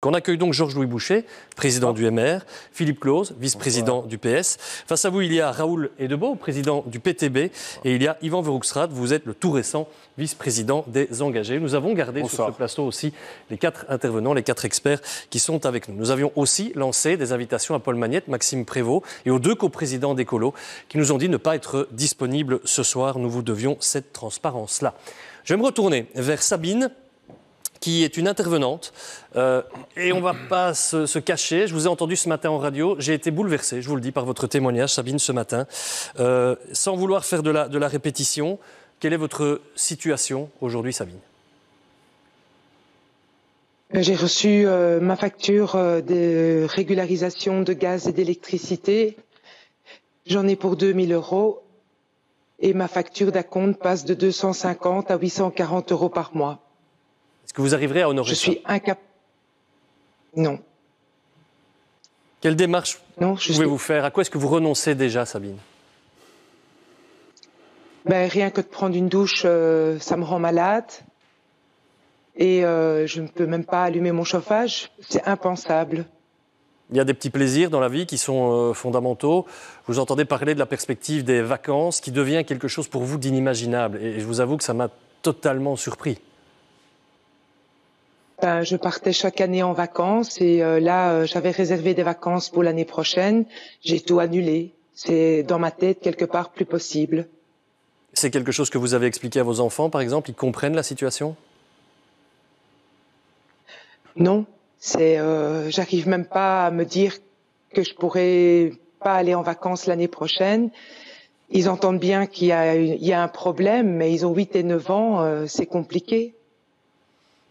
On accueille donc Georges-Louis Boucher, président du MR, Philippe Clause, vice-président du PS. Face à vous, il y a Raoul Edebeau, président du PTB, et il y a Yvan Verhoekstra, vous êtes le tout récent vice-président des Engagés. Nous avons gardé sur ce plateau aussi les 4 intervenants, les 4 experts qui sont avec nous. Nous avions aussi lancé des invitations à Paul Magnette, Maxime Prévost et aux 2 coprésidents d'Écolo qui nous ont dit ne pas être disponibles ce soir. Nous vous devions cette transparence-là. Je vais me retourner vers Sabine, qui est une intervenante, et on ne va pas se cacher. Je vous ai entendu ce matin en radio, j'ai été bouleversé, je vous le dis, par votre témoignage, Sabine, ce matin. Sans vouloir faire de la répétition, quelle est votre situation aujourd'hui, Sabine ? J'ai reçu ma facture de régularisation de gaz et d'électricité. J'en ai pour 2 000 € et ma facture d'acompte passe de 250 à 840 € par mois. Est-ce que vous arriverez à honorer ça ? Je suis incapable. Non. Quelle démarche pouvez-vous faire ? À quoi est-ce que vous renoncez déjà, Sabine ? Rien que de prendre une douche, ça me rend malade. Et je ne peux même pas allumer mon chauffage. C'est impensable. Il y a des petits plaisirs dans la vie qui sont fondamentaux. Vous entendez parler de la perspective des vacances qui devient quelque chose pour vous d'inimaginable. Et je vous avoue que ça m'a totalement surpris. Je partais chaque année en vacances et là, j'avais réservé des vacances pour l'année prochaine. J'ai tout annulé. C'est dans ma tête quelque part plus possible. C'est quelque chose que vous avez expliqué à vos enfants, par exemple ? Ils comprennent la situation ? Non, j'arrive même pas à me dire que je pourrais pas aller en vacances l'année prochaine. Ils entendent bien qu'il y a un problème, mais ils ont 8 et 9 ans, c'est compliqué.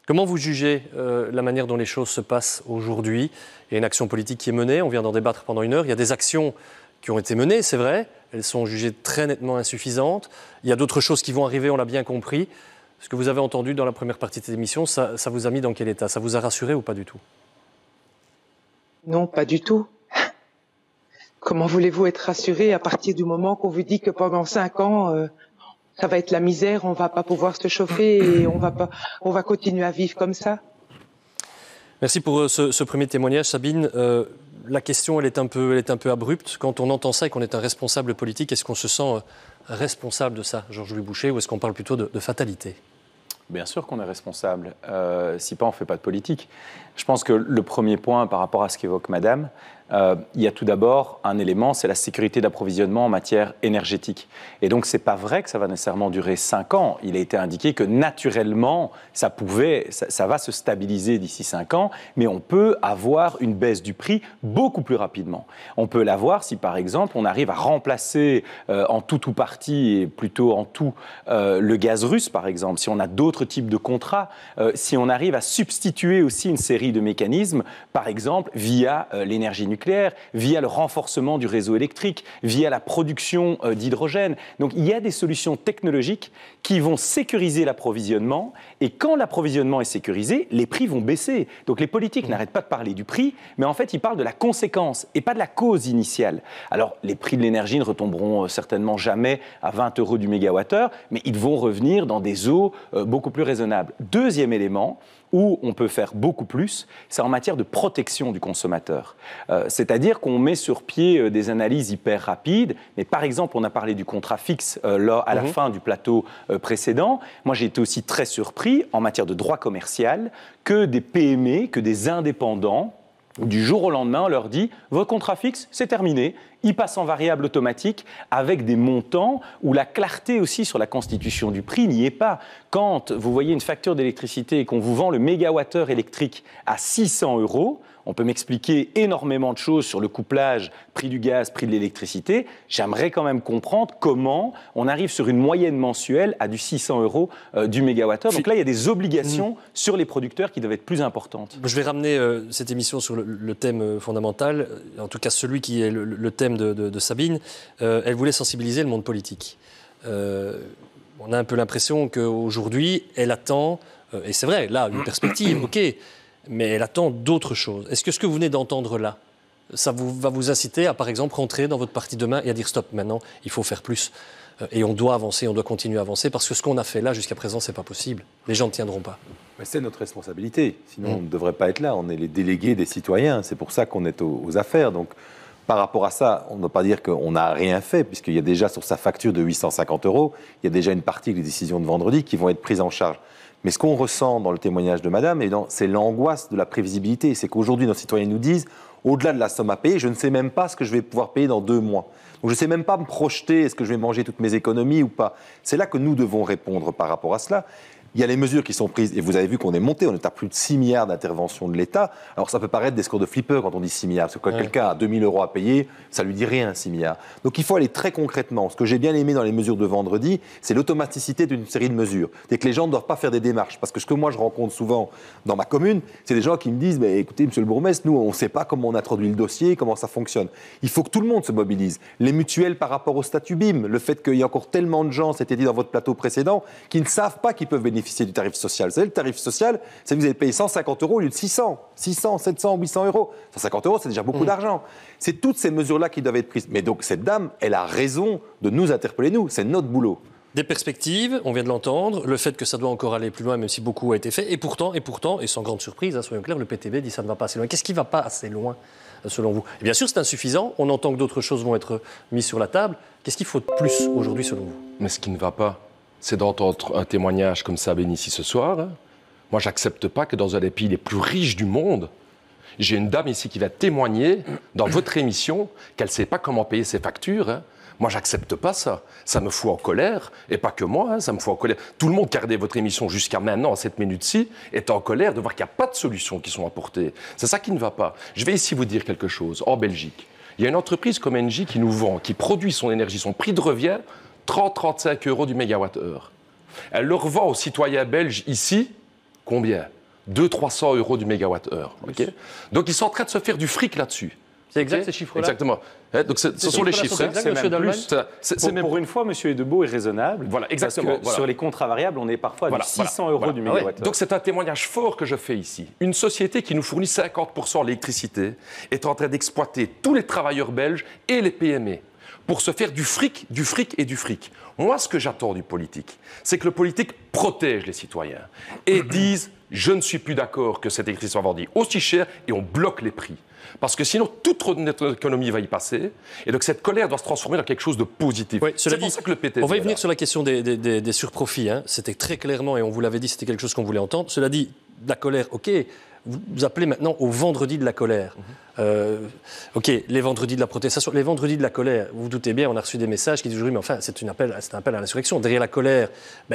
Comment vous jugez la manière dont les choses se passent aujourd'hui ? Il y a une action politique qui est menée, on vient d'en débattre pendant 1 heure. Il y a des actions qui ont été menées, c'est vrai. Elles sont jugées très nettement insuffisantes. Il y a d'autres choses qui vont arriver, on l'a bien compris. Ce que vous avez entendu dans la première partie de cette émission, ça vous a mis dans quel état ? Ça vous a rassuré ou pas du tout ? Non, pas du tout. Comment voulez-vous être rassuré à partir du moment qu'on vous dit que pendant 5 ans... ça va être la misère, on va pas pouvoir se chauffer et on va continuer à vivre comme ça. Merci pour ce premier témoignage, Sabine. La question, elle est un peu abrupte. Quand on entend ça et qu'on est un responsable politique, est-ce qu'on se sent responsable de ça, Georges-Louis Boucher, ou est-ce qu'on parle plutôt de fatalité ? Bien sûr qu'on est responsable. Si pas, on ne fait pas de politique. Je pense que le premier point par rapport à ce qu'évoque Madame, il y a tout d'abord un élément, c'est la sécurité d'approvisionnement en matière énergétique. Et donc, ce n'est pas vrai que ça va nécessairement durer 5 ans. Il a été indiqué que naturellement, ça va se stabiliser d'ici 5 ans, mais on peut avoir une baisse du prix beaucoup plus rapidement. On peut l'avoir si, par exemple, on arrive à remplacer en tout ou partie, et plutôt en tout, le gaz russe, par exemple, si on a d'autres types de contrats, si on arrive à substituer aussi une série de mécanismes, par exemple, via l'énergie nucléaire, via le renforcement du réseau électrique, via la production d'hydrogène. Donc il y a des solutions technologiques qui vont sécuriser l'approvisionnement, et quand l'approvisionnement est sécurisé, les prix vont baisser. Donc les politiques n'arrêtent pas de parler du prix, mais en fait ils parlent de la conséquence et pas de la cause initiale. Alors les prix de l'énergie ne retomberont certainement jamais à 20 € du mégawattheure, mais ils vont revenir dans des eaux beaucoup plus raisonnables. Deuxième élément, où on peut faire beaucoup plus, c'est en matière de protection du consommateur. C'est-à-dire qu'on met sur pied des analyses hyper rapides, mais par exemple, on a parlé du contrat fixe à la fin du plateau précédent. Moi, j'ai été aussi très surpris en matière de droit commercial que des PME, que des indépendants, du jour au lendemain, on leur dit « votre contrat fixe, c'est terminé ». Il passe en variable automatique avec des montants où la clarté aussi sur la constitution du prix n'y est pas. Quand vous voyez une facture d'électricité et qu'on vous vend le mégawattheure électrique à 600 €, on peut m'expliquer énormément de choses sur le couplage, prix du gaz, prix de l'électricité. J'aimerais quand même comprendre comment on arrive sur une moyenne mensuelle à du 600 € du mégawattheure. Donc là, il y a des obligations sur les producteurs qui doivent être plus importantes. Je vais ramener cette émission sur le thème fondamental, en tout cas celui qui est le thème de Sabine. Elle voulait sensibiliser le monde politique. On a un peu l'impression qu'aujourd'hui, elle attend, et c'est vrai, là, une perspective, ok, mais elle attend d'autres choses. Est-ce que ce que vous venez d'entendre là, ça va vous inciter à, par exemple, rentrer dans votre parti demain et à dire stop, maintenant, il faut faire plus et on doit avancer, on doit continuer à avancer, parce que ce qu'on a fait là jusqu'à présent, c'est pas possible. Les gens ne tiendront pas. Mais c'est notre responsabilité, sinon on ne devrait pas être là. On est les délégués des citoyens, c'est pour ça qu'on est aux affaires. Donc, par rapport à ça, on ne doit pas dire qu'on n'a rien fait, puisqu'il y a déjà sur sa facture de 850 €, il y a déjà une partie des décisions de vendredi qui vont être prises en charge. Mais ce qu'on ressent dans le témoignage de madame, c'est l'angoisse de la prévisibilité. C'est qu'aujourd'hui, nos citoyens nous disent, au-delà de la somme à payer, je ne sais même pas ce que je vais pouvoir payer dans 2 mois. Donc je ne sais même pas me projeter, est-ce que je vais manger toutes mes économies ou pas. C'est là que nous devons répondre par rapport à cela. Il y a les mesures qui sont prises, et vous avez vu qu'on est monté, on est à plus de 6 milliards d'interventions de l'État. Alors ça peut paraître des scores de flipper quand on dit 6 milliards, parce que quand quelqu'un a 2 000 € à payer, ça ne lui dit rien, 6 milliards. Donc il faut aller très concrètement. Ce que j'ai bien aimé dans les mesures de vendredi, c'est l'automaticité d'une série de mesures. C'est que les gens ne doivent pas faire des démarches, parce que ce que moi je rencontre souvent dans ma commune, c'est des gens qui me disent, écoutez, monsieur le bourgmestre, nous on ne sait pas comment on introduit le dossier, comment ça fonctionne. Il faut que tout le monde se mobilise. Les mutuelles par rapport au statut BIM, le fait qu'il y a encore tellement de gens, c'était dit dans votre plateau précédent, qui ne savent pas qu'ils peuvent bénéficier du tarif social. Vous savez, le tarif social, c'est que vous allez payer 150 € au lieu de 600, 700, 800 €. 150 €, c'est déjà beaucoup d'argent. C'est toutes ces mesures-là qui doivent être prises. Mais donc, cette dame, elle a raison de nous interpeller, nous. C'est notre boulot. Des perspectives, on vient de l'entendre, le fait que ça doit encore aller plus loin, même si beaucoup a été fait. Et pourtant, et sans grande surprise, soyons clairs, le PTB dit que ça ne va pas assez loin. Qu'est-ce qui ne va pas assez loin, selon vous? Et bien sûr, c'est insuffisant. On entend que d'autres choses vont être mises sur la table. Qu'est-ce qu'il faut de plus aujourd'hui, selon vous? Mais ce qui ne va pas, c'est d'entendre un témoignage comme Sabine ici ce soir. Hein. Moi, j'accepte pas que dans un des pays les plus riches du monde, j'ai une dame ici qui va témoigner dans votre émission qu'elle ne sait pas comment payer ses factures. Hein. Moi, j'accepte pas ça. Ça me fout en colère, et pas que moi, hein, ça me fout en colère. Tout le monde qui a regardé votre émission jusqu'à maintenant, à cette minute-ci, est en colère de voir qu'il n'y a pas de solutions qui sont apportées. C'est ça qui ne va pas. Je vais ici vous dire quelque chose. En Belgique, il y a une entreprise comme Engie qui nous vend, qui produit son énergie, son prix de revient, 30-35 € du mégawattheure. Elle le revend aux citoyens belges ici, combien 200-300 € du mégawattheure. Okay. Donc ils sont en train de se faire du fric là-dessus. C'est exact ces chiffres-là? Exactement. Donc ce sont les chiffres. C'est même plus. Pour une fois, M. Edebeau est raisonnable. Voilà, exactement. Parce que sur les contrats variables, on est parfois à 600 € du mégawattheure. Donc c'est un témoignage fort que je fais ici. Une société qui nous fournit 50% de l'électricité est en train d'exploiter tous les travailleurs belges et les PME pour se faire du fric et du fric. Moi, ce que j'attends du politique, c'est que le politique protège les citoyens et dise « je ne suis plus d'accord que cette électricité soit vendue aussi cher » et on bloque les prix. Parce que sinon, toute notre économie va y passer. Et donc, cette colère doit se transformer dans quelque chose de positif. Oui, c'est pour ça que le PTB... On va y venir sur la question des surprofits. Hein. C'était très clairement, et on vous l'avait dit, c'était quelque chose qu'on voulait entendre. Cela dit, la colère, OK, vous appelez maintenant au vendredi de la colère. OK, les vendredis de la protestation, les vendredis de la colère. Vous vous doutez bien, on a reçu des messages qui disent oui, mais enfin, c'est un appel à l'insurrection. Derrière la colère,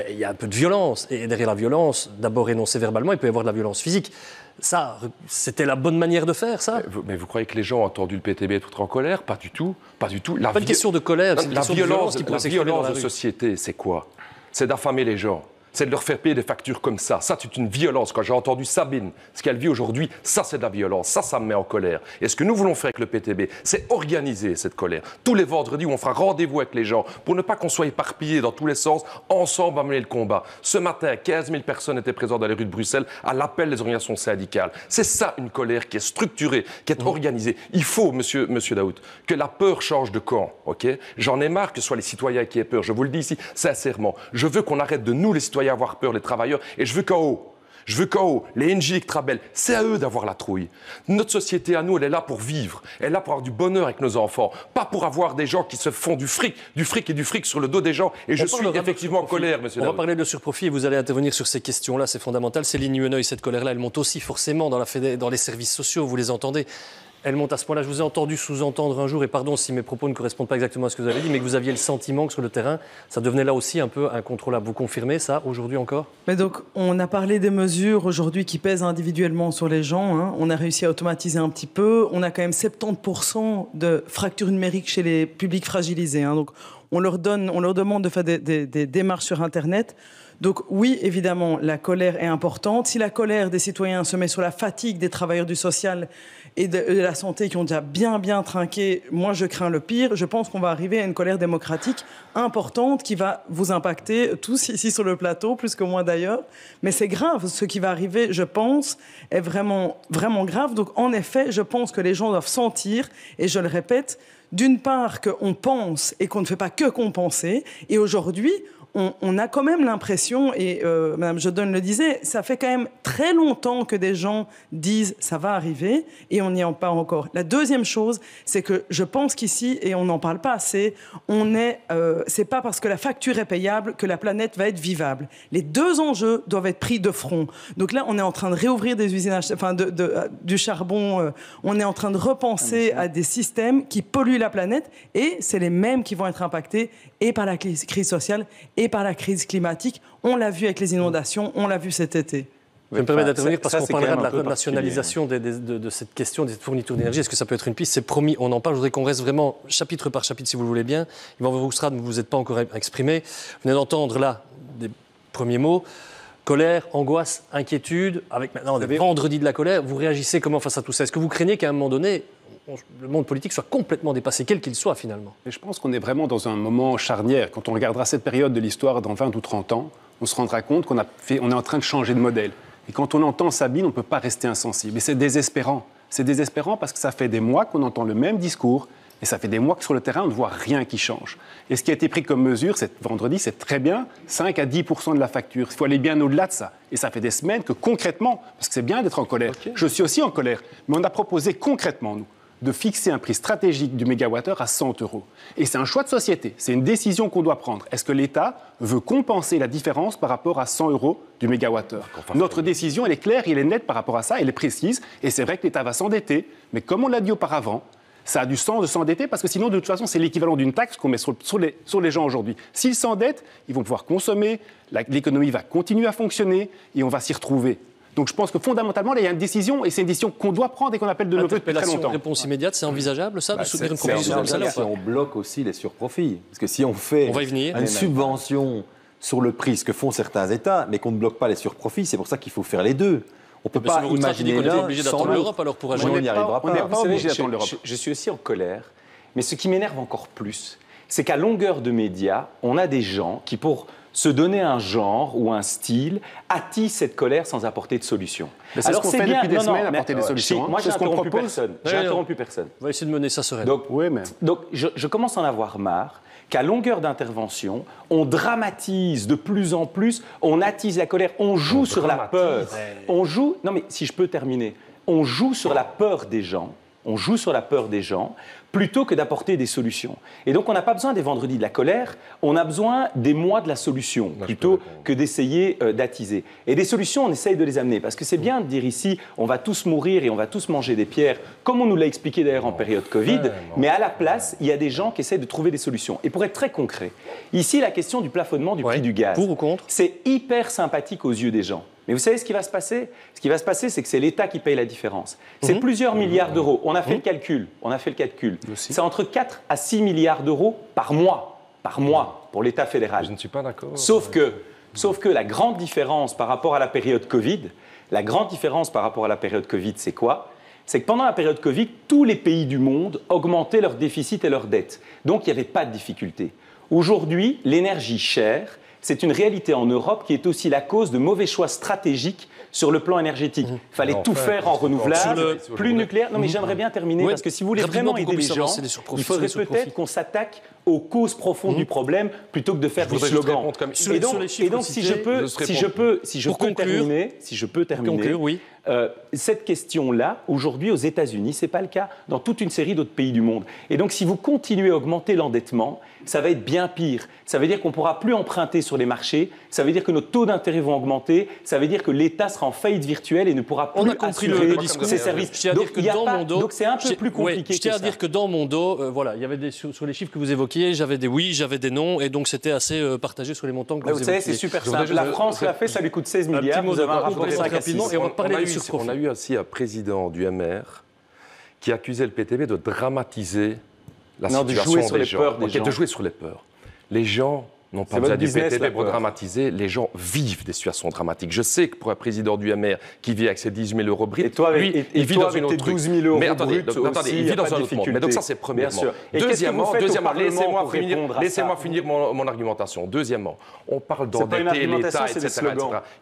il y a un peu de violence. Et derrière la violence, d'abord énoncée verbalement, il peut y avoir de la violence physique. Ça, c'était la bonne manière de faire, ça? Mais vous croyez que les gens ont entendu le PTB être en colère? Pas du tout. Pas du tout. Pas une question de colère, c'est une question de violence qui pourrait s'exprimer dans la rue. La violence de société, c'est quoi? C'est d'affamer les gens. C'est de leur faire payer des factures comme ça. Ça, c'est une violence. Quand j'ai entendu Sabine, ce qu'elle vit aujourd'hui, ça, c'est de la violence. Ça me met en colère. Et ce que nous voulons faire avec le PTB, c'est organiser cette colère. Tous les vendredis, on fera rendez-vous avec les gens pour ne pas qu'on soit éparpillés dans tous les sens. Ensemble, à mener le combat. Ce matin, 15 000 personnes étaient présentes dans les rues de Bruxelles à l'appel des organisations syndicales. C'est ça, une colère qui est structurée, qui est organisée. Il faut, monsieur Daoud, que la peur change de camp. Okay? J'en ai marre que ce soit les citoyens qui aient peur. Je vous le dis ici, sincèrement. Je veux qu'on arrête de nous, les citoyens, avoir peur, les travailleurs, et je veux qu'en haut, les NG, les Trabel, c'est à eux d'avoir la trouille. Notre société, à nous, elle est là pour vivre, elle est là pour avoir du bonheur avec nos enfants, pas pour avoir des gens qui se font du fric sur le dos des gens, et je suis effectivement en colère, monsieur Daoud. On va parler de surprofit, et vous allez intervenir sur ces questions-là, c'est fondamental. Céline Hueneuil, cette colère-là, elle monte aussi forcément dans les services sociaux, vous les entendez. Elle monte à ce point-là. Je vous ai entendu sous-entendre un jour, et pardon si mes propos ne correspondent pas exactement à ce que vous avez dit, mais que vous aviez le sentiment que sur le terrain, ça devenait là aussi un peu incontrôlable. Vous confirmez ça aujourd'hui encore? Mais donc, on a parlé des mesures aujourd'hui qui pèsent individuellement sur les gens. Hein. On a réussi à automatiser un petit peu. On a quand même 70% de fractures numériques chez les publics fragilisés. Hein. Donc, on leur demande de faire des démarches sur Internet. Donc oui, évidemment, la colère est importante. Si la colère des citoyens se met sur la fatigue des travailleurs du social et de la santé qui ont déjà bien trinqué, moi je crains le pire. Je pense qu'on va arriver à une colère démocratique importante qui va vous impacter tous ici sur le plateau, plus que moi d'ailleurs. Mais c'est grave, ce qui va arriver, je pense, est vraiment grave. Donc en effet, je pense que les gens doivent sentir, et je le répète, d'une part qu'on pense et qu'on ne fait pas que compenser, et aujourd'hui, on a quand même l'impression, et Mme Jodone le disait, ça fait quand même très longtemps que des gens disent ça va arriver et on n'y en parle encore. La deuxième chose, c'est que je pense qu'ici, et on n'en parle pas assez, c'est pas parce que la facture est payable que la planète va être vivable. Les deux enjeux doivent être pris de front. Donc là, on est en train de réouvrir des usines, du charbon, on est en train de repenser à des systèmes qui polluent la planète, et c'est les mêmes qui vont être impactés et par la crise sociale et par la crise climatique. On l'a vu avec les inondations, on l'a vu cet été. Je me permets d'intervenir parce qu'on parlera de la renationalisation de cette question des fournitures d'énergie. Est-ce que ça peut être une piste? C'est promis, on en parle. Je voudrais qu'on reste vraiment chapitre par chapitre, si vous le voulez bien. Yvan Verhofstadt, vous n'êtes pas encore exprimé. Vous venez d'entendre là des premiers mots. Colère, angoisse, inquiétude. Avec maintenant le vendredi de la colère, vous réagissez comment face à tout ça? Est-ce que vous craignez qu'à un moment donné, le monde politique soit complètement dépassé, quel qu'il soit finalement? Mais je pense qu'on est vraiment dans un moment charnière. Quand on regardera cette période de l'histoire dans 20 ou 30 ans, on se rendra compte qu'on est en train de changer de modèle. Et quand on entend Sabine, on ne peut pas rester insensible. Et c'est désespérant. C'est désespérant parce que ça fait des mois qu'on entend le même discours et ça fait des mois que sur le terrain, on ne voit rien qui change. Et ce qui a été pris comme mesure vendredi, c'est très bien, 5 à 10% de la facture. Il faut aller bien au-delà de ça. Et ça fait des semaines que concrètement, parce que c'est bien d'être en colère, je suis aussi en colère, mais on a proposé concrètement, nous, de fixer un prix stratégique du mégawattheure à 100 €. Et c'est un choix de société, c'est une décision qu'on doit prendre. Est-ce que l'État veut compenser la différence par rapport à 100 € du mégawattheure? Notre décision, elle est claire, elle est nette par rapport à ça, elle est précise, et c'est vrai que l'État va s'endetter, mais comme on l'a dit auparavant, ça a du sens de s'endetter parce que sinon, de toute façon, c'est l'équivalent d'une taxe qu'on met sur les gens aujourd'hui. S'ils s'endettent, ils vont pouvoir consommer, l'économie va continuer à fonctionner et on va s'y retrouver. Donc je pense que fondamentalement, là, il y a une décision, et c'est une décision qu'on doit prendre et qu'on appelle de nos vœux depuis très longtemps. Réponse immédiate, c'est envisageable ça, de soutenir une proposition comme ça? Si on bloque aussi les surprofits. Parce que si on fait une subvention sur le prix, ce que font certains États, mais qu'on ne bloque pas les surprofits, c'est pour ça qu'il faut faire les deux. On ne peut pas imaginer qu'on est obligé d'attendre l'Europe alors pour agir. On n'y arrivera pas. On n'est pas obligé d'attendre l'Europe. Je suis aussi en colère, mais ce qui m'énerve encore plus, c'est qu'à longueur de médias, on a des gens qui, pour se donner un genre ou un style, attisent cette colère sans apporter de solution. Mais c'est ce qu'on fait depuis des semaines, apporter des solutions. Moi, j'ai interrompu personne. On va essayer de mener ça sereinement. Donc je commence à en avoir marre qu'à longueur d'intervention, on dramatise de plus en plus, on attise la colère, on joue sur la peur. On joue, non mais si je peux terminer, on joue sur la peur des gens. On joue sur la peur des gens plutôt que d'apporter des solutions. Et donc, on n'a pas besoin des vendredis de la colère, on a besoin des mois de la solution plutôt que d'essayer d'attiser. Et des solutions, on essaye de les amener. Parce que c'est bien de dire ici, on va tous mourir et on va tous manger des pierres, comme on nous l'a expliqué d'ailleurs en période Covid, mais à la place, il y a des gens qui essaient de trouver des solutions. Et pour être très concret, ici, la question du plafonnement du prix du gaz, pour ou contre, c'est hyper sympathique aux yeux des gens. Mais vous savez ce qui va se passer? Ce qui va se passer, c'est que c'est l'État qui paye la différence. C'est plusieurs milliards d'euros. On a fait le calcul. C'est entre 4 à 6 milliards d'euros par mois pour l'État fédéral. Je ne suis pas d'accord. Sauf que la grande différence par rapport à la période Covid, c'est quoi? C'est que pendant la période Covid, tous les pays du monde augmentaient leur déficit et leur dette. Donc, il n'y avait pas de difficulté. Aujourd'hui, l'énergie chère. C'est une réalité en Europe qui est aussi la cause de mauvais choix stratégiques sur le plan énergétique. Il fallait tout faire en renouvelable, plus nucléaire. Non, mais j'aimerais bien terminer parce que si vous voulez vraiment aider les gens, il faudrait peut-être qu'on s'attaque aux causes profondes du problème plutôt que de faire des slogans. Et donc, si je peux terminer, cette question-là, aujourd'hui aux États-Unis, ce n'est pas le cas dans toute une série d'autres pays du monde. Et donc, si vous continuez à augmenter l'endettement, ça va être bien pire. Ça veut dire qu'on ne pourra plus emprunter sur les marchés, ça veut dire que nos taux d'intérêt vont augmenter, ça veut dire que l'État sera en faillite virtuelle et ne pourra plus assurer le discours. Ses services. Donc, c'est un peu plus compliqué que ça. Je tiens à dire que dans mon dos, il y avait sur les chiffres que vous évoquiez, j'avais des oui, j'avais des non, et donc c'était assez partagé sur les montants que vous évoquiez. Vous savez, c'est super simple. La France l'a fait, ça lui coûte 16 milliards. Vous avez un rapport 5 à 6. Et on va parler des surprofits. On a eu aussi un président du MR qui accusait le PTB de dramatiser la situation des gens. De jouer sur les peurs. Les gens n'ont pas besoin du PTB pour dramatiser. Les gens vivent des situations dramatiques. Je sais que pour un président du MR qui vit avec ses 10 000 euros bruts, il vit dans une autre truc. 12 000 euros mais attendez, il vit dans un autre monde. Mais donc ça, c'est premièrement. Deuxièmement, laissez-moi finir mon argumentation. Deuxièmement, on parle d'endetter l'État, etc.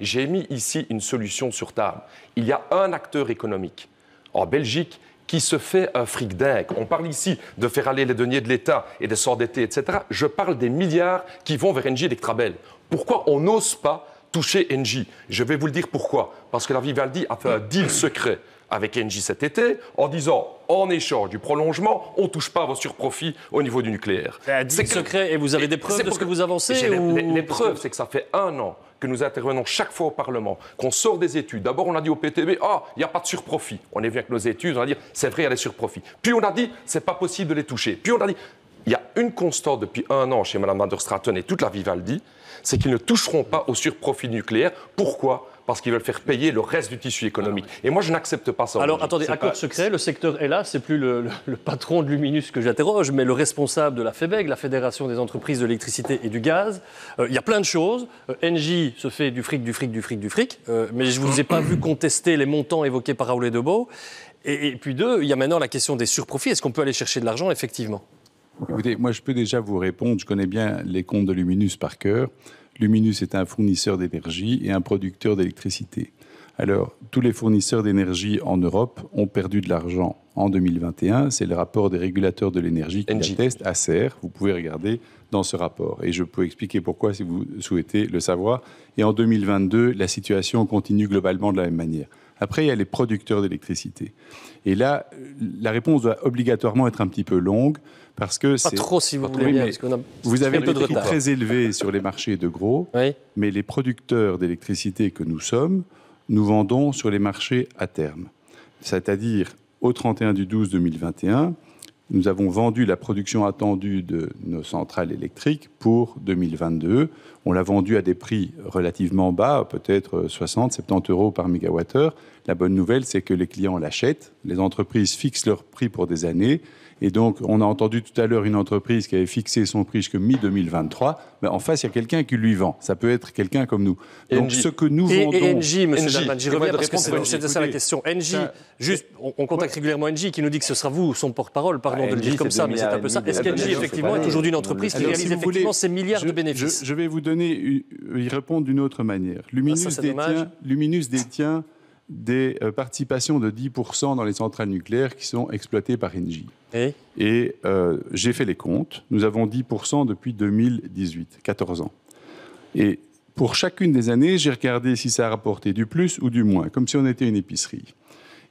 J'ai mis ici une solution sur table. Il y a un acteur économique en Belgique qui se fait un fric dingue. On parle ici de faire aller les deniers de l'État et de s'endetter, etc. Je parle des milliards qui vont vers Engie Electrabel. Pourquoi on n'ose pas toucher Engie? Je vais vous le dire pourquoi. Parce que la Vivaldi a fait un deal secret avec Engie cet été, en disant, en échange du prolongement, on ne touche pas à vos surprofits au niveau du nucléaire. C'est secret, et vous avez des preuves de ce que vous avancez Les preuves, c'est que ça fait 1 an que nous intervenons chaque fois au Parlement, qu'on sort des études. D'abord, on a dit au PTB, il n'y a pas de surprofit. On est venu avec nos études, on a dit, c'est vrai, il y a des surprofits. Puis on a dit, c'est pas possible de les toucher. Puis on a dit, il y a une constante depuis 1 an chez Mme Van der Straten et toute la Vivaldi, c'est qu'ils ne toucheront pas aux surprofits nucléaires. Pourquoi ? Parce qu'ils veulent faire payer le reste du tissu économique. Et moi, je n'accepte pas ça. Alors, attendez, accord secret, le secteur est là, c'est plus le patron de Luminus que j'interroge, mais le responsable de la FEBEG, la Fédération des entreprises de l'électricité et du gaz. Il y a plein de choses. Engie se fait du fric, mais je ne vous ai pas vu contester les montants évoqués par Raoul Edebeau. Et puis il y a maintenant la question des surprofits. Est-ce qu'on peut aller chercher de l'argent, effectivement ? Écoutez, moi, je peux déjà vous répondre. Je connais bien les comptes de Luminus par cœur. Luminus est un fournisseur d'énergie et un producteur d'électricité. Alors, tous les fournisseurs d'énergie en Europe ont perdu de l'argent en 2021. C'est le rapport des régulateurs de l'énergie qui l'atteste, ACER. Vous pouvez regarder dans ce rapport. Et je peux expliquer pourquoi si vous souhaitez le savoir. Et en 2022, la situation continue globalement de la même manière. Après, il y a les producteurs d'électricité. Et là, la réponse doit obligatoirement être un petit peu longue parce que c'est... Pas trop, si vous voulez bien, parce qu'on a vous avez des prix très élevés sur les marchés de gros, oui. Mais les producteurs d'électricité que nous sommes, nous vendons sur les marchés à terme. C'est-à-dire, au 31/12/2021, nous avons vendu la production attendue de nos centrales électriques pour 2022. On l'a vendue à des prix relativement bas, peut-être 60-70 euros par mégawattheure. La bonne nouvelle, c'est que les clients l'achètent. Les entreprises fixent leur prix pour des années. Et donc, on a entendu tout à l'heure une entreprise qui avait fixé son prix jusqu'à mi-2023. Mais en face, il y a quelqu'un qui lui vend. Ça peut être quelqu'un comme nous. Donc, ce que nous vendons... Et Engie, M. Dalman, j'y reviens parce que c'est ça la question. Engie, juste, on contacte régulièrement Engie qui nous dit que ce sera vous, son porte-parole, pardon de le dire comme ça, mais c'est un peu ça. Est-ce qu'Engie, effectivement, est aujourd'hui une entreprise qui réalise effectivement ces milliards de bénéfices? Je vais vous y répondre d'une autre manière. Luminus détient des participations de 10% dans les centrales nucléaires qui sont exploitées par Engie. Et j'ai fait les comptes. Nous avons 10% depuis 2018, 14 ans. Et pour chacune des années, j'ai regardé si ça a rapporté du plus ou du moins, comme si on était une épicerie.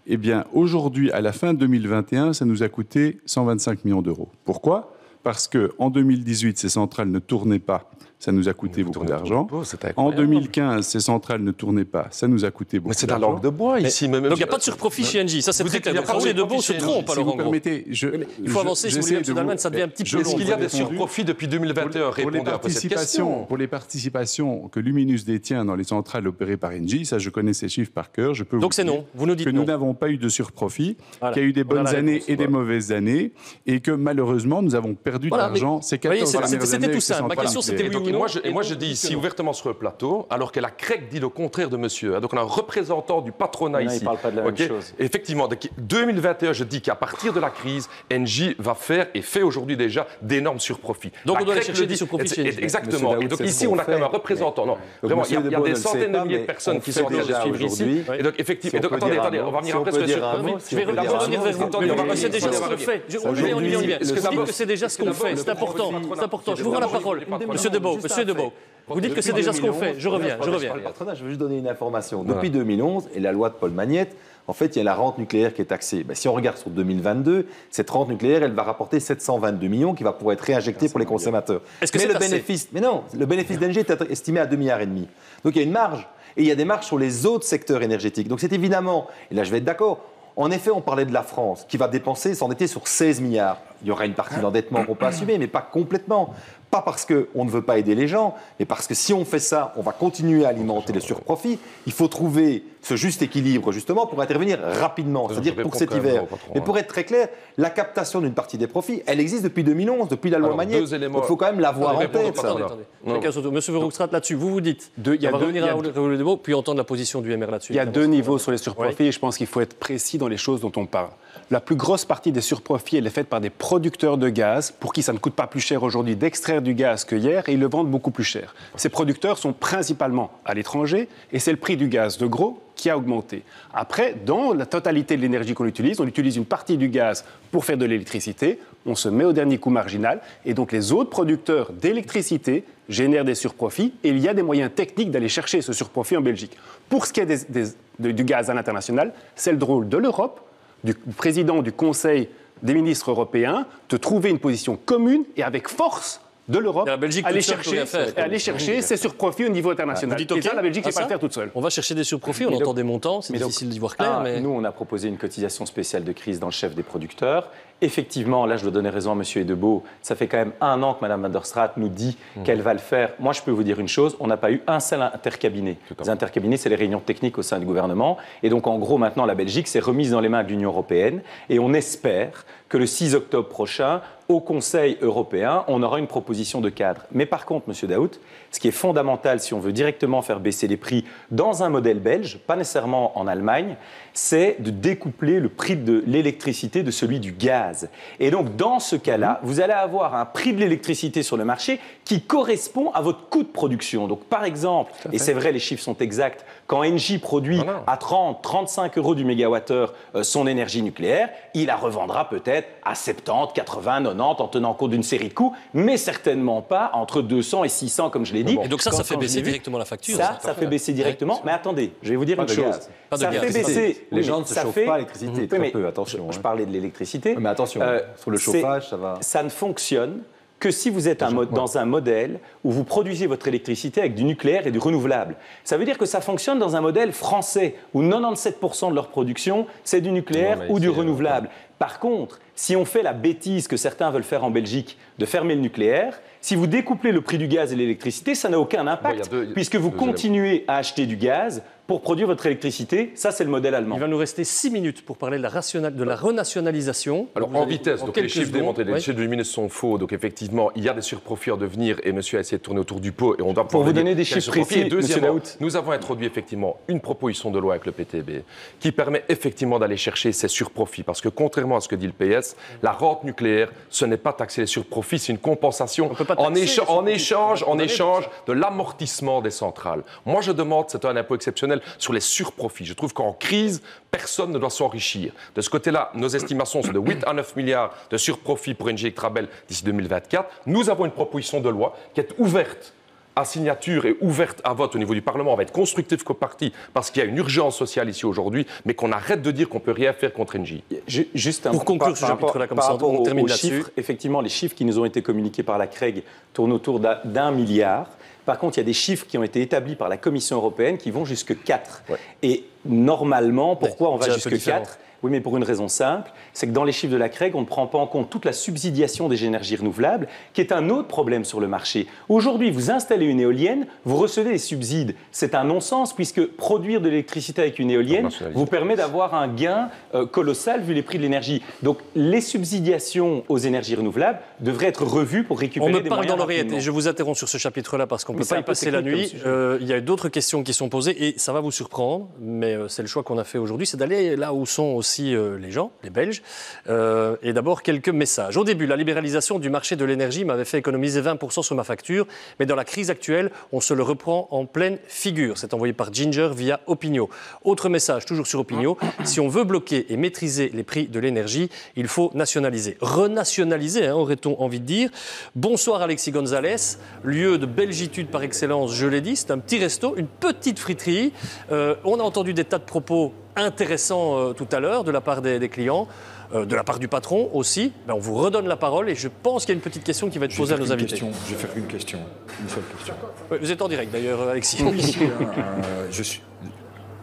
Eh bien, aujourd'hui, à la fin de 2021, ça nous a coûté 125 millions d'euros. Pourquoi ? Parce qu'en 2018, ces centrales ne tournaient pas. Ça nous a coûté beaucoup d'argent. En 2015, ces centrales ne tournaient pas. Ça nous a coûté beaucoup d'argent. Mais c'est de la langue de bois ici. Donc il n'y a pas de surprofit chez Engie. Ça, c'est très clair. Raoul Edebeau se trompe, alors, en gros. Il faut avancer, si vous voulez, M. Dalman, ça devient un petit peu long. Est-ce qu'il y a des surprofits depuis 2021 ? Répondez un peu à cette question. Pour les participations que Luminus détient dans les centrales opérées par Engie, ça, je connais ces chiffres par cœur. Donc c'est non. Vous nous dites que nous n'avons pas eu de surprofit, qu'il y a eu des bonnes années et des mauvaises années, et que malheureusement, nous avons perdu de l'argent ces 14 dernières années. C'était tout ça. Ma question, c'était oui ou non. Et moi, je dis ici ouvertement sur le plateau, alors que la CREC dit le contraire de monsieur. Donc on a un représentant du patronat ici. Il ne parle pas de la même chose. Effectivement, 2021, je dis qu'à partir de la crise, Engie va faire et fait aujourd'hui déjà d'énormes surprofits. Donc on doit aller chercher des surprofits chez Engie. Exactement. Et donc ici, on a quand même un représentant. Non, vraiment, il y a des centaines de milliers de personnes qui sont en train de suivre ici. Et donc effectivement, attendez, on va venir après sur les surprofits. Je vais revenir vers vous. C'est déjà ce qu'on fait. On y vient. Est-ce que vous dites que c'est déjà ce qu'on fait ? C'est important. Je vous rends la parole. Monsieur Edebeau. Vous dites que c'est déjà ce qu'on fait. Je reviens. Je veux juste donner une information. Depuis 2011 et la loi de Paul Magnette, en fait, il y a la rente nucléaire qui est taxée. Si on regarde sur 2022, cette rente nucléaire, elle va rapporter 722 millions qui va pouvoir être réinjectée pour les consommateurs. Est-ce que le bénéfice d'Engie est estimé à 2,5 milliards. Donc il y a une marge. Et il y a des marges sur les autres secteurs énergétiques. Donc c'est évidemment, et là je vais être d'accord, en effet, on parlait de la France qui va dépenser, s'endetter sur 16 milliards. Il y aura une partie d'endettement qu'on peut assumer, mais pas complètement. Pas parce qu'on ne veut pas aider les gens, mais parce que si on fait ça, on va continuer à alimenter les surprofits. Il faut trouver ce juste équilibre, justement, pour intervenir rapidement, c'est-à-dire pour cet hiver. Mais pour être très clair, la captation d'une partie des profits, elle existe depuis 2011, depuis la loi Magnette. Donc il faut quand même l'avoir en tête. Attendez. Monsieur Verhofstadt, là-dessus, vous dites, on va revenir à Raoul Edebeau, puis entendre la position du MR là-dessus. Il y a deux niveaux sur les surprofits, et je pense qu'il faut être précis dans les choses dont on parle. La plus grosse partie des surprofits, elle est faite par des producteurs de gaz pour qui ça ne coûte pas plus cher aujourd'hui d'extraire du gaz que hier et ils le vendent beaucoup plus cher. Ces producteurs sont principalement à l'étranger et c'est le prix du gaz de gros qui a augmenté. Après, dans la totalité de l'énergie qu'on utilise, on utilise une partie du gaz pour faire de l'électricité, on se met au dernier coût marginal et donc les autres producteurs d'électricité génèrent des surprofits et il y a des moyens techniques d'aller chercher ce surprofit en Belgique. Pour ce qui est du gaz à l'international, c'est le rôle de l'Europe, du président du Conseil des ministres européens, de trouver une position commune et avec force de l'Europe, aller chercher ces surprofits au niveau international. Vous dites okay, et ça, la Belgique ne peut pas le faire toute seule. On va chercher des surprofits, on entend des montants, c'est difficile d'y voir clair. Mais... Nous, on a proposé une cotisation spéciale de crise dans le chef des producteurs. Effectivement, là, je dois donner raison à M. Edebo, ça fait quand même 1 an que Mme Van der Straat nous dit qu'elle va le faire. Moi, je peux vous dire une chose, on n'a pas eu un seul intercabinet. Les intercabinets, c'est les réunions techniques au sein du gouvernement. Et donc, en gros, maintenant, la Belgique s'est remise dans les mains de l'Union européenne. Et on espère que le 6 octobre prochain, au Conseil européen, on aura une proposition de cadre. Mais par contre, M. Daoud, ce qui est fondamental si on veut directement faire baisser les prix dans un modèle belge, pas nécessairement en Allemagne, c'est de découpler le prix de l'électricité de celui du gaz. Et donc, dans ce cas-là, vous allez avoir un prix de l'électricité sur le marché qui correspond à votre coût de production. Donc, par exemple, et c'est vrai, les chiffres sont exacts, quand Engie produit à 30, 35 euros du mégawattheure son énergie nucléaire, il la revendra peut-être à 70, 80, 90 en tenant compte d'une série de coûts, mais certainement pas entre 200 et 600, comme je l'ai dit. Et donc ça fait baisser directement la facture. Ça fait baisser directement. Mais attendez, je vais vous dire une chose. Ça fait baisser. Les gens ne se chauffent pas l'électricité, très peu, attention. Je parlais de l'électricité. Mais attention, sur le chauffage, ça va. Ça ne fonctionne que si vous êtes dans un modèle où vous produisez votre électricité avec du nucléaire et du renouvelable. Ça veut dire que ça fonctionne dans un modèle français où 97% de leur production, c'est du nucléaire ou du renouvelable. Par contre, si on fait la bêtise que certains veulent faire en Belgique de fermer le nucléaire, si vous découplez le prix du gaz et de l'électricité, ça n'a aucun impact, puisque vous continuez à acheter du gaz pour produire votre électricité. Ça, c'est le modèle allemand. Il va nous rester 6 minutes pour parler de la renationalisation. Alors, en vitesse, donc les chiffres démontés, les chiffres du ministre sont faux. Donc, effectivement, il y a des surprofits à devenir et monsieur a essayé de tourner autour du pot. Et on doit pour vous donner des chiffres précis, deuxièmement, nous avons introduit effectivement une proposition de loi avec le PTB qui permet effectivement d'aller chercher ces surprofits. Parce que contrairement à ce que dit le PS, la rente nucléaire, ce n'est pas taxer les surprofits, c'est une compensation en échange de l'amortissement des centrales. Moi, je demande, c'est un impôt exceptionnel sur les surprofits. Je trouve qu'en crise, personne ne doit s'enrichir. De ce côté-là, nos estimations sont de 8 à 9 milliards de surprofits pour Engie Trabel d'ici 2024. Nous avons une proposition de loi qui est ouverte à signature et ouverte à vote au niveau du Parlement. On va être constructif qu'au parti parce qu'il y a une urgence sociale ici aujourd'hui, mais qu'on arrête de dire qu'on ne peut rien faire contre Engie. Juste pour conclure ce chapitre-là, comme ça, on termine là-dessus. Effectivement, les chiffres qui nous ont été communiqués par la CREG tournent autour d'1 milliard. Par contre, il y a des chiffres qui ont été établis par la Commission européenne qui vont jusque 4. Ouais. Et normalement, pourquoi on va jusque 4 ? Oui, mais pour une raison simple, c'est que dans les chiffres de la CREG, on ne prend pas en compte toute la subsidiation des énergies renouvelables, qui est un autre problème sur le marché. Aujourd'hui, vous installez une éolienne, vous recevez des subsides. C'est un non-sens, puisque produire de l'électricité avec une éolienne vous permet d'avoir un gain colossal vu les prix de l'énergie. Donc, les subsidiations aux énergies renouvelables devraient être revues pour récupérer des moyens. On me parle dans l'oreillette, et je vous interromps sur ce chapitre-là, parce qu'on ne peut pas y passer la nuit. Il y a d'autres questions qui sont posées, et ça va vous surprendre, mais c'est le choix qu'on a fait aujourd'hui, c'est d'aller là où sont aussi les gens, les Belges. Et d'abord, quelques messages. Au début, la libéralisation du marché de l'énergie m'avait fait économiser 20% sur ma facture, mais dans la crise actuelle, on se le reprend en pleine figure. C'est envoyé par Ginger via Opinio. Autre message, toujours sur Opinio. Si on veut bloquer et maîtriser les prix de l'énergie, il faut nationaliser. Renationaliser, aurait-on envie de dire. Bonsoir Alexis Gonzalez, lieu de belgitude par excellence, je l'ai dit. C'est un petit resto, une petite friterie. On a entendu des tas de propos intéressant tout à l'heure de la part des clients, de la part du patron aussi. On vous redonne la parole et je pense qu'il y a une petite question qui va être posée à nos invités. Je vais faire une question, une seule question. Oui, vous êtes en direct d'ailleurs, Alexis.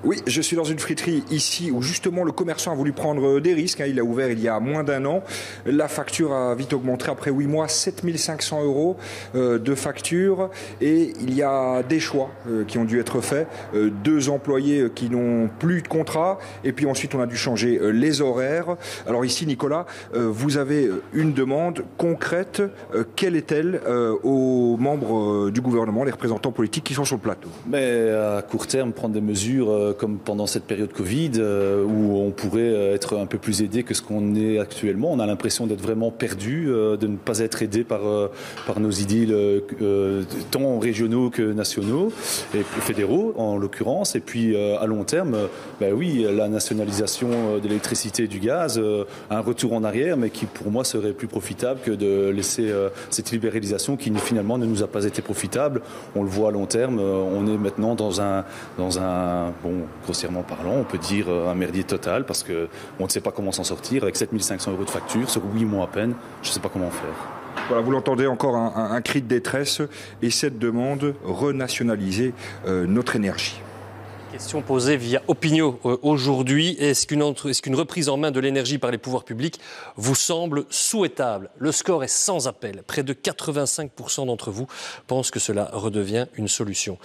Oui, je suis dans une friterie ici où justement le commerçant a voulu prendre des risques. Il a ouvert il y a moins d'1 an. La facture a vite augmenté après 8 mois, 7 500 € de facture. Et il y a des choix qui ont dû être faits. 2 employés qui n'ont plus de contrat. Et puis ensuite, on a dû changer les horaires. Alors ici, Nicolas, vous avez une demande concrète. Quelle est-elle aux membres du gouvernement, les représentants politiques qui sont sur le plateau ? Mais à court terme, prendre des mesures comme pendant cette période Covid, où on pourrait être un peu plus aidé que ce qu'on est actuellement. On a l'impression d'être vraiment perdu, de ne pas être aidé par nos idyles tant régionaux que nationaux, et fédéraux en l'occurrence. Et puis à long terme, oui, la nationalisation de l'électricité et du gaz, un retour en arrière, mais qui pour moi serait plus profitable que de laisser cette libéralisation qui finalement ne nous a pas été profitable. On le voit à long terme, on est maintenant dans un grossièrement parlant, on peut dire un merdier total, parce qu'on ne sait pas comment s'en sortir. Avec 7 500 € de facture sur 8 mois à peine, je ne sais pas comment faire. Voilà, vous l'entendez, encore un cri de détresse et cette demande, renationaliser notre énergie. Question posée via Opinio aujourd'hui. Est-ce qu'une reprise en main de l'énergie par les pouvoirs publics vous semble souhaitable? Le score est sans appel. Près de 85% d'entre vous pensent que cela redevient une solution.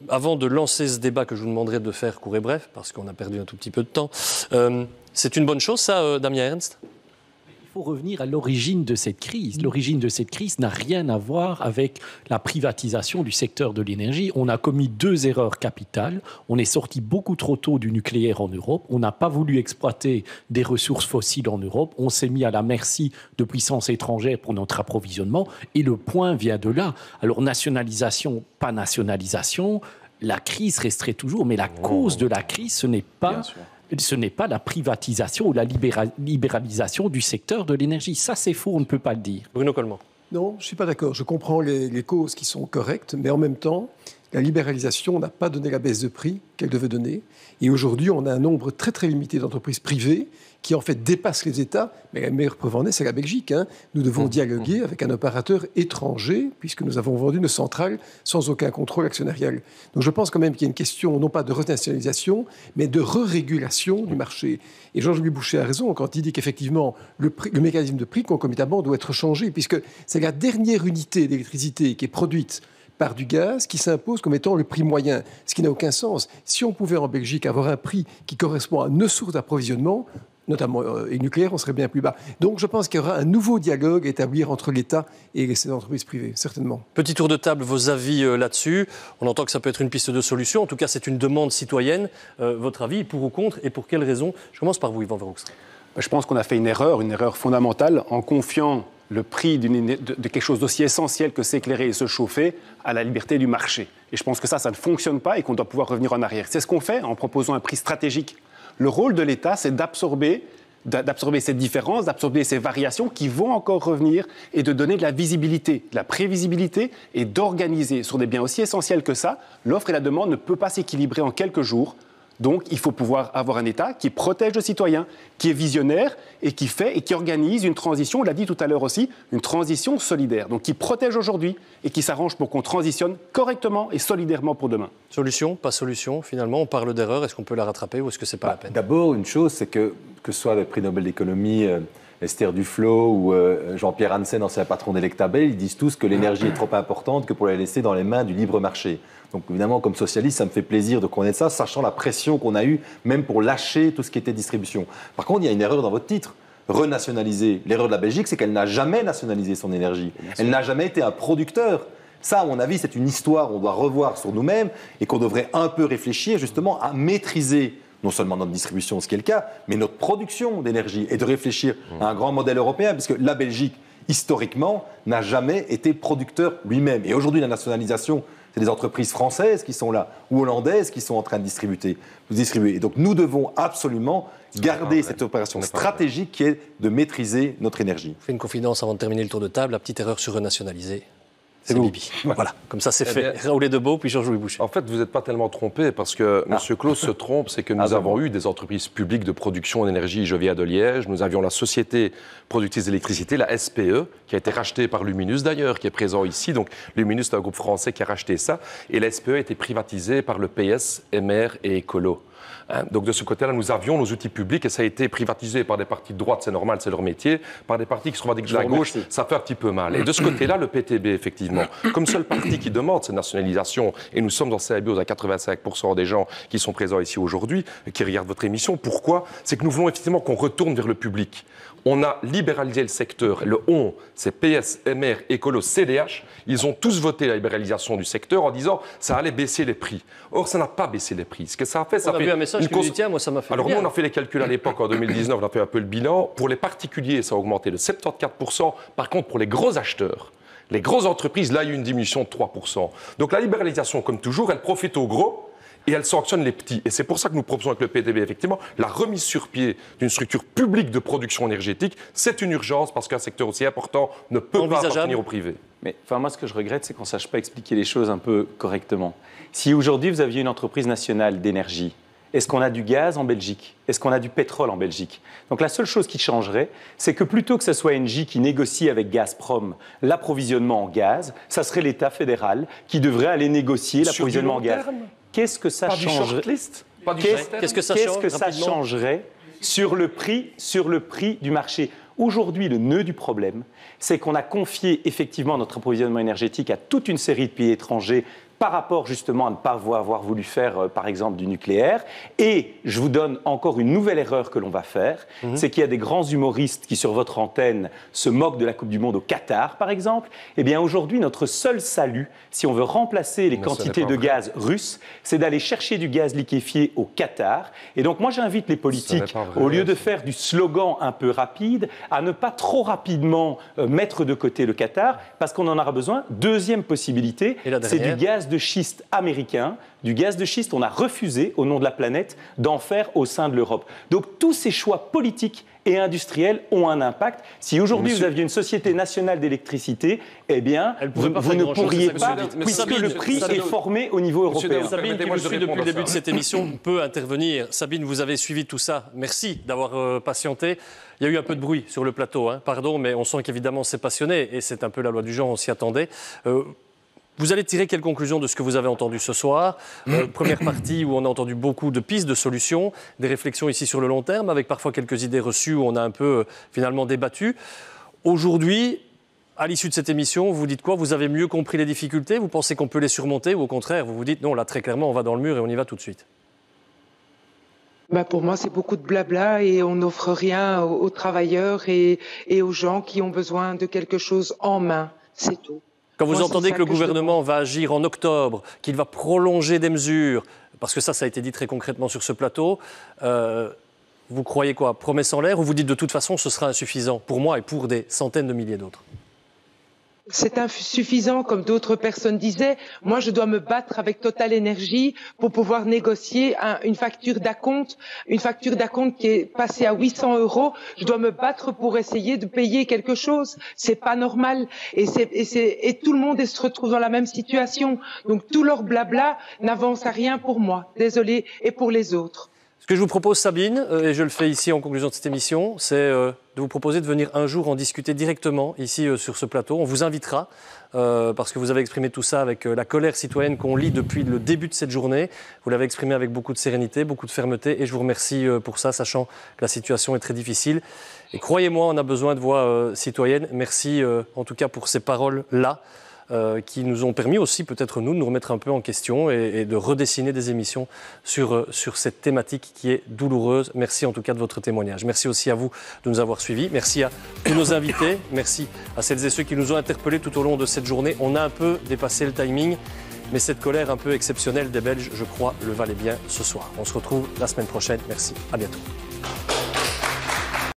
Avant de lancer ce débat que je vous demanderai de faire court et bref, parce qu'on a perdu un tout petit peu de temps, c'est une bonne chose ça, Damien Ernst? Il faut revenir à l'origine de cette crise. L'origine de cette crise n'a rien à voir avec la privatisation du secteur de l'énergie. On a commis 2 erreurs capitales. On est sorti beaucoup trop tôt du nucléaire en Europe. On n'a pas voulu exploiter des ressources fossiles en Europe. On s'est mis à la merci de puissances étrangères pour notre approvisionnement. Et le point vient de là. Alors, nationalisation, pas nationalisation, la crise resterait toujours. Mais la cause de la crise, ce n'est pas la privatisation ou la libéralisation du secteur de l'énergie. Ça, c'est faux, on ne peut pas le dire. Bruno Coleman. Non, je ne suis pas d'accord. Je comprends les causes qui sont correctes, mais en même temps, la libéralisation n'a pas donné la baisse de prix qu'elle devait donner. Et aujourd'hui, on a un nombre très très limité d'entreprises privées qui en fait dépassent les États. Mais la meilleure preuve en est, c'est la Belgique. Nous devons dialoguer avec un opérateur étranger, puisque nous avons vendu nos centrales sans aucun contrôle actionnarial. Donc je pense quand même qu'il y a une question, non pas de renationalisation, mais de re-régulation du marché. Et Georges-Louis Boucher a raison quand il dit qu'effectivement, le mécanisme de prix concomitamment doit être changé, puisque c'est la dernière unité d'électricité qui est produite par du gaz qui s'impose comme étant le prix moyen, ce qui n'a aucun sens. Si on pouvait en Belgique avoir un prix qui correspond à nos sources d'approvisionnement, notamment et nucléaire, on serait bien plus bas. Donc je pense qu'il y aura un nouveau dialogue à établir entre l'État et ces entreprises privées, certainement. Petit tour de table, vos avis là-dessus. On entend que ça peut être une piste de solution. En tout cas, c'est une demande citoyenne. Votre avis, pour ou contre, et pour quelles raisons? Je commence par vous, Yvan Verhofstadt. Je pense qu'on a fait une erreur fondamentale en confiant le prix de quelque chose d'aussi essentiel que s'éclairer et se chauffer à la liberté du marché. Et je pense que ça ne fonctionne pas et qu'on doit pouvoir revenir en arrière. C'est ce qu'on fait en proposant un prix stratégique. Le rôle de l'État, c'est d'absorber cette différence, d'absorber ces variations qui vont encore revenir et de donner de la visibilité, de la prévisibilité et d'organiser sur des biens aussi essentiels que ça. L'offre et la demande ne peuvent pas s'équilibrer en quelques jours. Donc, il faut pouvoir avoir un État qui protège le citoyen, qui est visionnaire et qui fait et qui organise une transition, on l'a dit tout à l'heure aussi, une transition solidaire. Donc, qui protège aujourd'hui et qui s'arrange pour qu'on transitionne correctement et solidairement pour demain. Solution, pas solution, finalement, on parle d'erreur. Est-ce qu'on peut la rattraper ou est-ce que c'est pas la peine? D'abord, une chose, c'est que ce soit le prix Nobel d'économie, Esther Duflo ou Jean-Pierre Hansen, ancien patron d'Electabel, ils disent tous que l'énergie est trop importante que pour la laisser dans les mains du libre marché. Donc évidemment, comme socialiste, ça me fait plaisir de connaître ça, sachant la pression qu'on a eue, même pour lâcher tout ce qui était distribution. Par contre, il y a une erreur dans votre titre. Renationaliser. L'erreur de la Belgique, c'est qu'elle n'a jamais nationalisé son énergie. Elle n'a jamais été un producteur. Ça, à mon avis, c'est une histoire qu'on doit revoir sur nous-mêmes et qu'on devrait un peu réfléchir justement à maîtriser non seulement notre distribution, ce qui est le cas, mais notre production d'énergie et de réfléchir à un grand modèle européen, puisque la Belgique, historiquement, n'a jamais été producteur lui-même. Et aujourd'hui, la nationalisation, c'est des entreprises françaises qui sont là, ou hollandaises qui sont en train de distribuer. Et donc nous devons absolument garder cette opération stratégique qui est de maîtriser notre énergie. Je fais une confidence avant de terminer le tour de table. La petite erreur sur renationaliser, c'est Bibi. Voilà, comme ça c'est fait. Raoul Debeau, puis Georges-Louis Boucher. En fait, vous n'êtes pas tellement trompé parce que M. Claus se trompe, c'est que nous avons eu des entreprises publiques de production d'énergie. Je viens de Liège, nous avions la société productrice d'électricité, la SPE, qui a été rachetée par Luminus d'ailleurs, qui est présent ici. Donc Luminus, c'est un groupe français qui a racheté ça. Et la SPE a été privatisée par le PS, MR et Écolo. Donc de ce côté-là, nous avions nos outils publics et ça a été privatisé par des partis de droite, c'est normal, c'est leur métier, par des partis qui se revendiquent de la gauche, ça fait un petit peu mal. Et de ce côté-là, le PTB, effectivement, comme seul parti qui demande cette nationalisation, et nous sommes dans CABIOS à 85% des gens qui sont présents ici aujourd'hui, qui regardent votre émission, pourquoi? C'est que nous voulons effectivement qu'on retourne vers le public. On a libéralisé le secteur. Le ON, c'est PS, MR, Écolo, CDH. Ils ont tous voté la libéralisation du secteur en disant ça allait baisser les prix. Or, ça n'a pas baissé les prix. Ce que ça a fait, ça a vu un message qui dit tiens, moi ça m'a fait. Alors nous, on a fait les calculs à l'époque, en 2019, on a fait un peu le bilan. Pour les particuliers, ça a augmenté de 74%. Par contre, pour les gros acheteurs, les grosses entreprises, là, il y a eu une diminution de 3%. Donc la libéralisation, comme toujours, elle profite aux gros. Et elle sanctionne les petits. Et c'est pour ça que nous proposons avec le PTB, effectivement, la remise sur pied d'une structure publique de production énergétique. C'est une urgence parce qu'un secteur aussi important ne peut pas appartenir au privé. Mais moi, ce que je regrette, c'est qu'on ne sache pas expliquer les choses un peu correctement. Si aujourd'hui, vous aviez une entreprise nationale d'énergie, est-ce qu'on a du gaz en Belgique? Est-ce qu'on a du pétrole en Belgique? Donc la seule chose qui changerait, c'est que plutôt que ce soit Engie qui négocie avec Gazprom l'approvisionnement en gaz, ça serait l'État fédéral qui devrait aller négocier l'approvisionnement en gaz. Qu'est-ce que ça changerait? Qu'est-ce que ça changerait sur le prix du marché? Aujourd'hui, le nœud du problème, c'est qu'on a confié effectivement notre approvisionnement énergétique à toute une série de pays étrangers par rapport justement à ne pas avoir voulu faire, par exemple, du nucléaire. Et je vous donne encore une nouvelle erreur que l'on va faire, c'est qu'il y a des grands humoristes qui, sur votre antenne, se moquent de la Coupe du Monde au Qatar, par exemple. Eh bien, aujourd'hui, notre seul salut, si on veut remplacer les quantités de gaz russes, c'est d'aller chercher du gaz liquéfié au Qatar. Et donc, moi, j'invite les politiques, au lieu de faire du slogan un peu rapide, à ne pas trop rapidement mettre de côté le Qatar, parce qu'on en aura besoin. Deuxième possibilité, c'est du gaz de schiste américain. Du gaz de schiste, on a refusé, au nom de la planète, d'en faire au sein de l'Europe. Donc tous ces choix politiques et industriels ont un impact. Si aujourd'hui vous aviez une société nationale d'électricité, eh bien, vous ne pourriez pas, puisque le prix est formé au niveau européen. Sabine, qui vous suit depuis le début de cette émission, peut intervenir. Sabine, vous avez suivi tout ça. Merci d'avoir patienté. Il y a eu un peu de bruit sur le plateau, pardon, mais on sent qu'évidemment c'est passionné et c'est un peu la loi du genre, on s'y attendait. Vous allez tirer quelles conclusions de ce que vous avez entendu ce soir? Première partie où on a entendu beaucoup de pistes, de solutions, des réflexions ici sur le long terme, avec parfois quelques idées reçues où on a un peu finalement débattu. Aujourd'hui, à l'issue de cette émission, vous dites quoi? Vous avez mieux compris les difficultés? Vous pensez qu'on peut les surmonter? Ou au contraire, vous vous dites non, là très clairement, on va dans le mur et on y va tout de suite? Pour moi, c'est beaucoup de blabla et on n'offre rien aux travailleurs et aux gens qui ont besoin de quelque chose en main. C'est tout. Quand vous entendez que le gouvernement va agir en octobre, qu'il va prolonger des mesures, parce que ça a été dit très concrètement sur ce plateau, vous croyez quoi? Promesse en l'air, ou vous dites de toute façon ce sera insuffisant pour moi et pour des centaines de milliers d'autres? C'est insuffisant, comme d'autres personnes disaient. Moi, je dois me battre avec Total Énergie pour pouvoir négocier une facture d'acompte qui est passée à 800 €. Je dois me battre pour essayer de payer quelque chose. C'est pas normal. Et tout le monde se retrouve dans la même situation. Donc, tout leur blabla n'avance à rien pour moi. Désolée, et pour les autres. Ce que je vous propose, Sabine, et je le fais ici en conclusion de cette émission, c'est de vous proposer de venir un jour en discuter directement ici sur ce plateau. On vous invitera, parce que vous avez exprimé tout ça avec la colère citoyenne qu'on lit depuis le début de cette journée. Vous l'avez exprimé avec beaucoup de sérénité, beaucoup de fermeté, et je vous remercie pour ça, sachant que la situation est très difficile. Et croyez-moi, on a besoin de voix citoyennes. Merci en tout cas pour ces paroles-là. Qui nous ont permis aussi, peut-être nous, de nous remettre un peu en question et de redessiner des émissions sur cette thématique qui est douloureuse. Merci en tout cas de votre témoignage. Merci aussi à vous de nous avoir suivis. Merci à tous nos invités. Merci à celles et ceux qui nous ont interpellés tout au long de cette journée. On a un peu dépassé le timing, mais cette colère un peu exceptionnelle des Belges, je crois, le valait bien ce soir. On se retrouve la semaine prochaine. Merci. À bientôt.